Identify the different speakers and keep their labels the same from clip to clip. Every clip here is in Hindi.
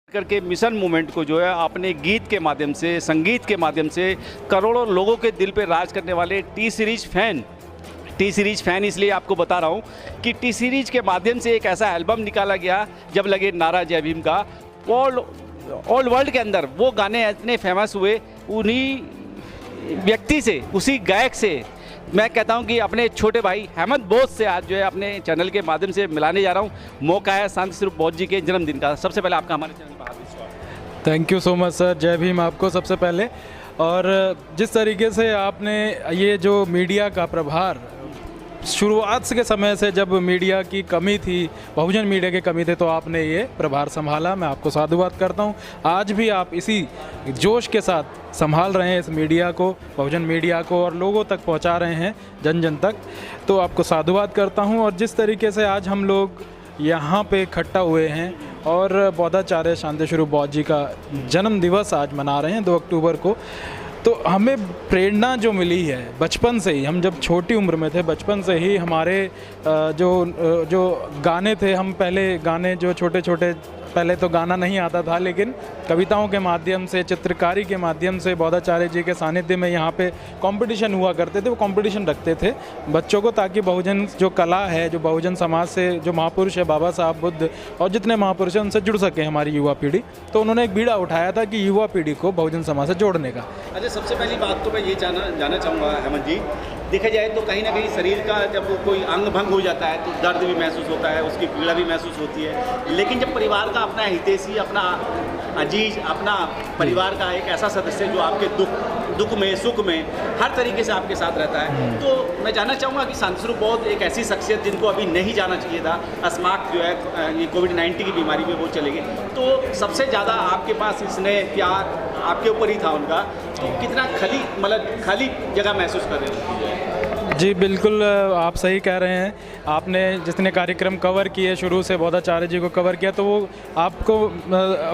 Speaker 1: करके मिशन मूवमेंट को जो है आपने गीत के माध्यम से, संगीत के माध्यम से करोड़ों लोगों के दिल पे राज करने वाले टी सीरीज फैन इसलिए आपको बता रहा हूँ कि टी सीरीज के माध्यम से एक ऐसा एल्बम निकाला गया जब लगे नारा जय भीम का, ऑल वर्ल्ड के अंदर वो गाने इतने फेमस हुए। उन्हीं व्यक्ति से, उसी गायक से मैं कहता हूं कि अपने छोटे भाई अहमद बोस से आज जो है अपने चैनल के माध्यम से मिलाने जा रहा हूं। मौका है शांति स्वरूप बोस जी के जन्मदिन का। सबसे पहले आपका हमारे चैनल पर हार्दिक स्वागत।
Speaker 2: Thank you so much sir, जय भीम आपको सबसे पहले। और जिस तरीके से आपने ये जो मीडिया का प्रभार शुरुआत के समय से, जब मीडिया की कमी थी, बहुजन मीडिया की कमी थी, तो आपने ये प्रभार संभाला, मैं आपको साधुवाद करता हूँ। आज भी आप इसी जोश के साथ संभाल रहे हैं इस मीडिया को, बहुजन मीडिया को, और लोगों तक पहुँचा रहे हैं, जन जन तक, तो आपको साधुवाद करता हूँ। और जिस तरीके से आज हम लोग यहाँ पे इकट्ठा हुए हैं और बौद्धाचार्य शांति स्वरूप बौद्ध जी का जन्म दिवस आज मना रहे हैं 2 अक्टूबर को, तो हमें प्रेरणा जो मिली है बचपन से ही, हम जब छोटी उम्र में थे बचपन से ही हमारे जो गाने थे, हम पहले गाने जो छोटे छोटे, पहले तो गाना नहीं आता था, लेकिन कविताओं के माध्यम से, चित्रकारी के माध्यम से बौद्धाचार्य जी के सानिध्य में यहाँ पे कंपटीशन हुआ करते थे। वो कंपटीशन रखते थे बच्चों को, ताकि बहुजन जो कला है, जो बहुजन समाज से जो महापुरुष है, बाबा साहब, बुद्ध और जितने महापुरुष हैं, उनसे जुड़ सके हमारी युवा पीढ़ी। तो उन्होंने एक बीड़ा उठाया था कि युवा पीढ़ी को बहुजन समाज से जोड़ने का।
Speaker 1: अच्छा, सबसे पहली बात तो मैं ये जानना चाहूँगा अहमद जी, देखा जाए तो कहीं ना कहीं शरीर का जब कोई अंग भंग हो जाता है तो दर्द भी महसूस होता है, उसकी पीड़ा भी महसूस होती है, लेकिन जब परिवार का अपना हितैषी, अपना अजीज, अपना परिवार का एक ऐसा सदस्य जो आपके दुख में, सुख में हर तरीके से आपके साथ रहता है, तो मैं जानना चाहूँगा कि शांति स्वरूप बौद्ध एक ऐसी शख्सियत जिनको अभी नहीं जाना चाहिए था, अस्माक जो है ये कोविड-19 की बीमारी में वो चले गए, तो सबसे ज़्यादा आपके पास स्नेह, प्यार आपके ऊपर ही था उनका, तो कितना खाली जगह महसूस कर रहे थे?
Speaker 2: जी बिल्कुल, आप सही कह रहे हैं। आपने जितने कार्यक्रम कवर किए, शुरू से बौद्धाचार्य जी को कवर किया, तो वो आपको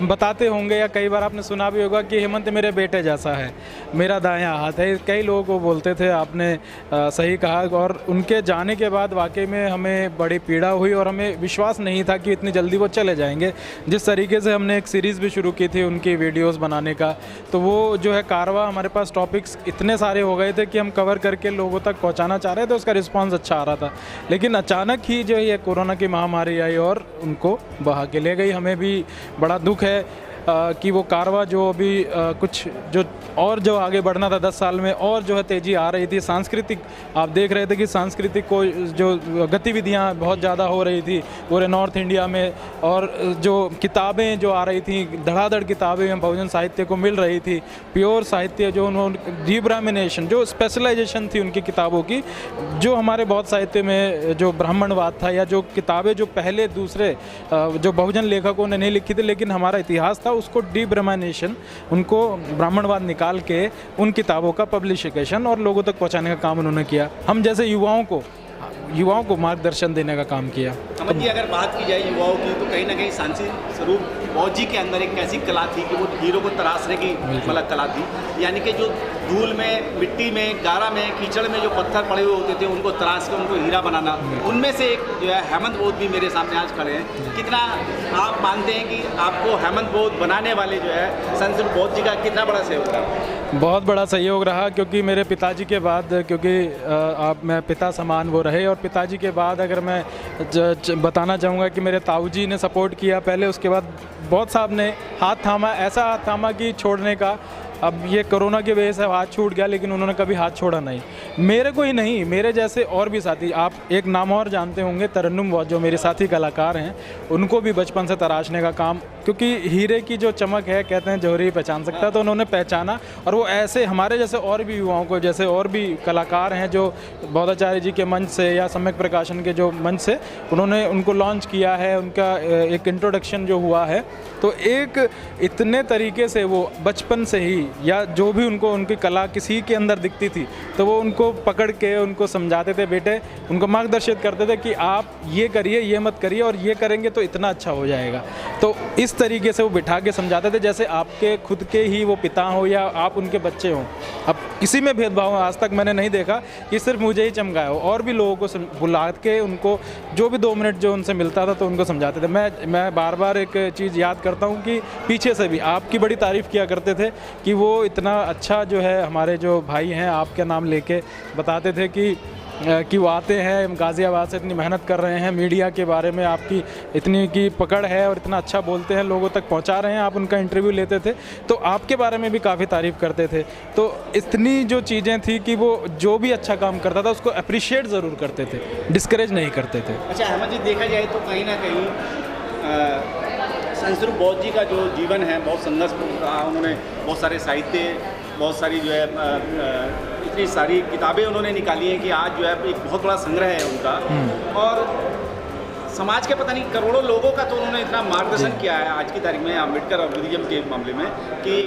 Speaker 2: बताते होंगे या कई बार आपने सुना भी होगा कि हेमंत मेरे बेटे जैसा है, मेरा दायां हाथ है, कई लोग वो बोलते थे। आपने सही कहा। और उनके जाने के बाद वाकई में हमें बड़ी पीड़ा हुई और हमें विश्वास नहीं था कि इतनी जल्दी वो चले जाएंगे। जिस तरीके से हमने एक सीरीज़ भी शुरू की थी उनकी वीडियोज़ बनाने का, तो वो जो है कारवा, हमारे पास टॉपिक्स इतने सारे हो गए थे कि हम कवर करके लोगों तक पहुँचाना चाह रहे थे, उसका रिस्पांस अच्छा आ रहा था। लेकिन अचानक ही जो ये कोरोना की महामारी आई और उनको बहा के ले गई। हमें भी बड़ा दुख है कि वो कारवा जो अभी कुछ जो आगे बढ़ना था 10 साल में, और जो है तेज़ी आ रही थी। सांस्कृतिक, आप देख रहे थे कि सांस्कृतिक को जो गतिविधियां बहुत ज़्यादा हो रही थी पूरे नॉर्थ इंडिया में, और जो किताबें जो आ रही थी, धड़ाधड़ किताबें बहुजन साहित्य को मिल रही थी, प्योर साहित्य, जो उन्होंने डिब्राह्मणेशन, जो स्पेशलाइजेशन थी उनकी किताबों की, जो हमारे बौद्ध साहित्य में जो ब्राह्मणवाद था, या जो किताबें जो पहले दूसरे जो बहुजन लेखकों ने नहीं लिखी थी लेकिन हमारा इतिहास था, उसको डिब्राह्मणेशन, उनको ब्राह्मणवाद निकाल के उन किताबों का पब्लिशिकेशन और लोगों तक पहुंचाने का काम उन्होंने किया। हम जैसे युवाओं को मार्गदर्शन देने का काम किया।
Speaker 1: अहमद जी, अगर बात की जाए युवाओं की, तो कहीं ना कहीं शांति स्वरूप बौद्ध जी के अंदर एक ऐसी कला थी कि वो हीरो को तराशने की कला थी, यानी कि जो धूल में, मिट्टी में, गारा में, कीचड़ में जो पत्थर पड़े हुए होते थे उनको तराश के उनको हीरा बनाना। उनमें से एक जो है हेमंत बौद्ध भी मेरे सामने आज खड़े हैं। कितना आप मानते हैं कि आपको हेमंत बौद्ध बनाने वाले जो है शांति स्वरूप बौद्ध जी का कितना बड़ा सहयोग रहा?
Speaker 2: बहुत बड़ा सहयोग रहा, क्योंकि मेरे पिताजी के बाद, क्योंकि मैं पिता समान वो रहे, और पिताजी के बाद अगर मैं बताना चाहूँगा कि मेरे ताऊ जी ने सपोर्ट किया पहले, उसके बाद बौद्ध साहब ने हाथ थामा, ऐसा हाथ थामा कि छोड़ने का, अब ये कोरोना की वजह से हाथ छूट गया, लेकिन उन्होंने कभी हाथ छोड़ा नहीं। मेरे को ही नहीं, मेरे जैसे और भी साथी, आप एक नाम और जानते होंगे, तरन्नुम बौद्ध, जो मेरे साथी कलाकार हैं, उनको भी बचपन से तराशने का काम, क्योंकि हीरे की जो चमक है, कहते हैं जौहरी पहचान सकता है, तो उन्होंने पहचाना। और वो ऐसे हमारे जैसे और भी युवाओं को, जैसे और भी कलाकार हैं जो बौद्धाचार्य जी के मंच से या सम्यक प्रकाशन के जो मंच से उन्होंने उनको लॉन्च किया है, उनका एक इंट्रोडक्शन जो हुआ है, तो एक इतने तरीके से वो बचपन से ही, या जो भी उनको उनकी कला किसी के अंदर दिखती थी, तो वो उनको पकड़ के उनको समझाते थे, बेटे, उनको मार्गदर्शित करते थे कि आप ये करिए, ये मत करिए, और ये करेंगे तो इतना अच्छा हो जाएगा। तो इस तरीके से वो बिठा के समझाते थे जैसे आपके खुद के ही वो पिता हो या आप उनके बच्चे हों। अब किसी में भेदभाव आज तक मैंने नहीं देखा कि सिर्फ मुझे ही चमकाया हो। और भी लोगों को बुला के उनको जो भी 2 मिनट जो उनसे मिलता था तो उनको समझाते थे। मैं बार बार एक चीज़ याद करता हूँ कि पीछे से भी आपकी बड़ी तारीफ़ किया करते थे कि वो इतना अच्छा जो है हमारे जो भाई हैं आपका नाम लेके बताते थे कि वो आते हैं गाज़ियाबाद से, इतनी मेहनत कर रहे हैं, मीडिया के बारे में आपकी इतनी की पकड़ है और इतना अच्छा बोलते हैं, लोगों तक पहुंचा रहे हैं। आप उनका इंटरव्यू लेते थे तो आपके बारे में भी काफ़ी तारीफ़ करते थे। तो इतनी जो चीज़ें थी कि वो जो भी अच्छा काम करता था उसको अप्रिशिएट ज़रूर करते थे, डिस्करेज नहीं करते थे।
Speaker 1: अच्छा अहमद जी, देखा जाए तो कहीं ना कहीं संत स्वरूप बौद्ध जी का जो जीवन है बहुत संघर्षपूर्ण रहा। उन्होंने बहुत सारे साहित्य, बहुत सारी जो है इतनी सारी किताबें उन्होंने निकाली हैं कि आज जो है एक बहुत बड़ा संग्रह है उनका। और समाज के पता नहीं करोड़ों लोगों का तो उन्होंने इतना मार्गदर्शन किया है आज की तारीख में अम्बेडकर और बुद्धिज्म के मामले में कि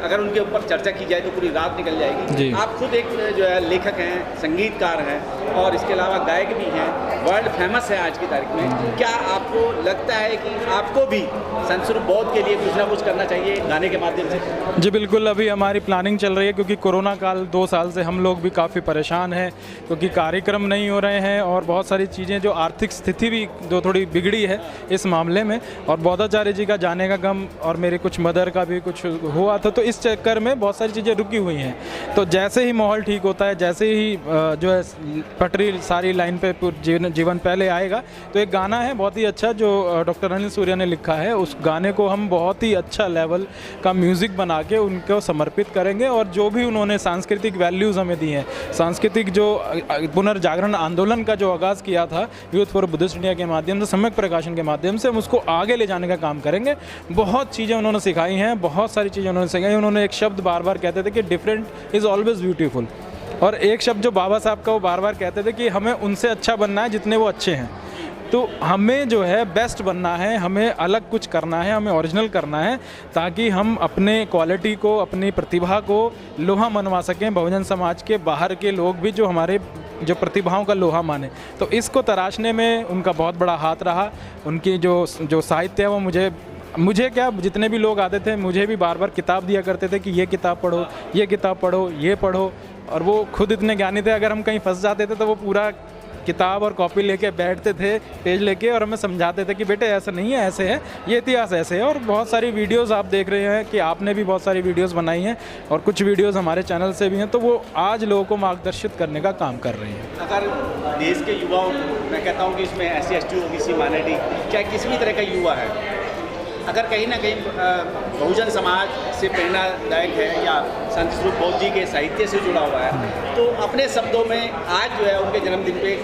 Speaker 1: अगर उनके ऊपर चर्चा की जाए तो पूरी रात निकल जाएगी। आप खुद एक जो है लेखक हैं, संगीतकार हैं और इसके अलावा गायक भी हैं, वर्ल्ड फेमस है आज की तारीख में। क्या आपको लगता है कि आपको भी संत स्वरूप बौद्ध के लिए कुछ ना कुछ करना चाहिए गाने के माध्यम से?
Speaker 2: जी बिल्कुल, अभी हमारी प्लानिंग चल रही है क्योंकि कोरोना काल 2 साल से हम लोग भी काफ़ी परेशान हैं क्योंकि कार्यक्रम नहीं हो रहे हैं और बहुत सारी चीज़ें जो आर्थिक स्थिति भी जो थोड़ी बिगड़ी है इस मामले में, और बौद्धाचार्य जी का जाने का गम और मेरे कुछ मदर का भी कुछ हुआ था, तो इस चक्कर में बहुत सारी चीज़ें रुकी हुई हैं। तो जैसे ही माहौल ठीक होता है, जैसे ही जो है पटरी सारी लाइन पे जीवन पहले आएगा, तो एक गाना है बहुत ही अच्छा जो डॉक्टर अनिल सूर्या ने लिखा है, उस गाने को हम बहुत ही अच्छा लेवल का म्यूज़िक बना के उनको समर्पित करेंगे। और जो भी उन्होंने सांस्कृतिक वैल्यूज़ हमें दी हैं, सांस्कृतिक जो पुनर्जागरण आंदोलन का जो आगाज़ किया था यूथ फॉर बुद्धिस्ट इंडिया के माध्यम से, सम्यक प्रकाशन के माध्यम से, हम उसको आगे ले जाने का काम करेंगे। बहुत चीज़ें उन्होंने सिखाई हैं, बहुत सारी चीज़ें उन्होंने सिखाई। उन्होंने एक शब्द बार बार कहते थे कि डिफरेंट इज़ ऑलवेज ब्यूटीफुल, और एक शब्द जो बाबा साहब का वो बार बार कहते थे कि हमें उनसे अच्छा बनना है जितने वो अच्छे हैं। तो हमें जो है बेस्ट बनना है, हमें अलग कुछ करना है, हमें ओरिजिनल करना है, ताकि हम अपने क्वालिटी को, अपनी प्रतिभा को लोहा मनवा सकें बहुजन समाज के बाहर के लोग भी जो हमारे जो प्रतिभाओं का लोहा माने। तो इसको तराशने में उनका बहुत बड़ा हाथ रहा। उनकी जो साहित्य है वो मुझे क्या, जितने भी लोग आते थे मुझे भी बार बार किताब दिया करते थे कि ये किताब पढ़ो, ये किताब पढ़ो, ये पढ़ो। और वो खुद इतने ज्ञानी थे, अगर हम कहीं फंस जाते थे तो वो पूरा किताब और कॉपी लेके बैठते थे, पेज लेके, और हमें समझाते थे कि बेटे ऐसा नहीं है, ऐसे है, ये इतिहास ऐसे है। और बहुत सारी वीडियोस आप देख रहे हैं कि आपने भी बहुत सारी वीडियोस बनाई हैं और कुछ वीडियोस हमारे चैनल से भी हैं, तो वो आज लोगों को मार्गदर्शित करने का काम कर रही हैं।
Speaker 1: अगर देश के युवाओं को, मैं कहता हूँ कि इसमें SC ST OBC माइनॉरिटी, चाहे किसी भी तरह का युवा है, अगर कहीं ना कहीं बहुजन समाज से प्रेरणादायक है या संत स्वरूप बौद्ध जी के साहित्य से जुड़ा हुआ है, तो अपने शब्दों में आज जो है उनके जन्मदिन पे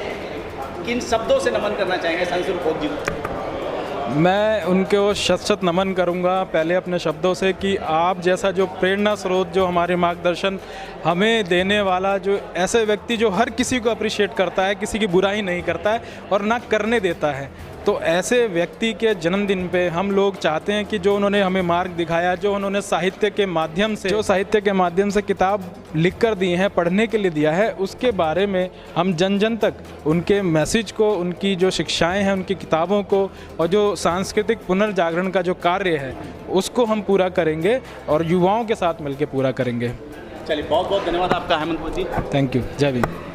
Speaker 1: किन शब्दों से नमन करना चाहेंगे संत स्वरूप बौद्ध जी को?
Speaker 2: मैं उनको शत नमन करूंगा पहले अपने शब्दों से कि आप जैसा जो प्रेरणा स्रोत, जो हमारे मार्गदर्शन हमें देने वाला, जो ऐसे व्यक्ति जो हर किसी को अप्रिशिएट करता है, किसी की बुराई नहीं करता है और ना करने देता है, तो ऐसे व्यक्ति के जन्मदिन पे हम लोग चाहते हैं कि जो उन्होंने हमें मार्ग दिखाया, जो उन्होंने साहित्य के माध्यम से किताब लिख कर दी हैं, पढ़ने के लिए दिया है, उसके बारे में हम जन जन तक उनके मैसेज को, उनकी जो शिक्षाएं हैं, उनकी किताबों को, और जो सांस्कृतिक पुनर्जागरण का जो कार्य है उसको हम पूरा करेंगे और युवाओं के साथ मिलकर पूरा करेंगे।
Speaker 1: चलिए, बहुत बहुत धन्यवाद आपका अहमद जी।
Speaker 2: Thank you. जय भीम।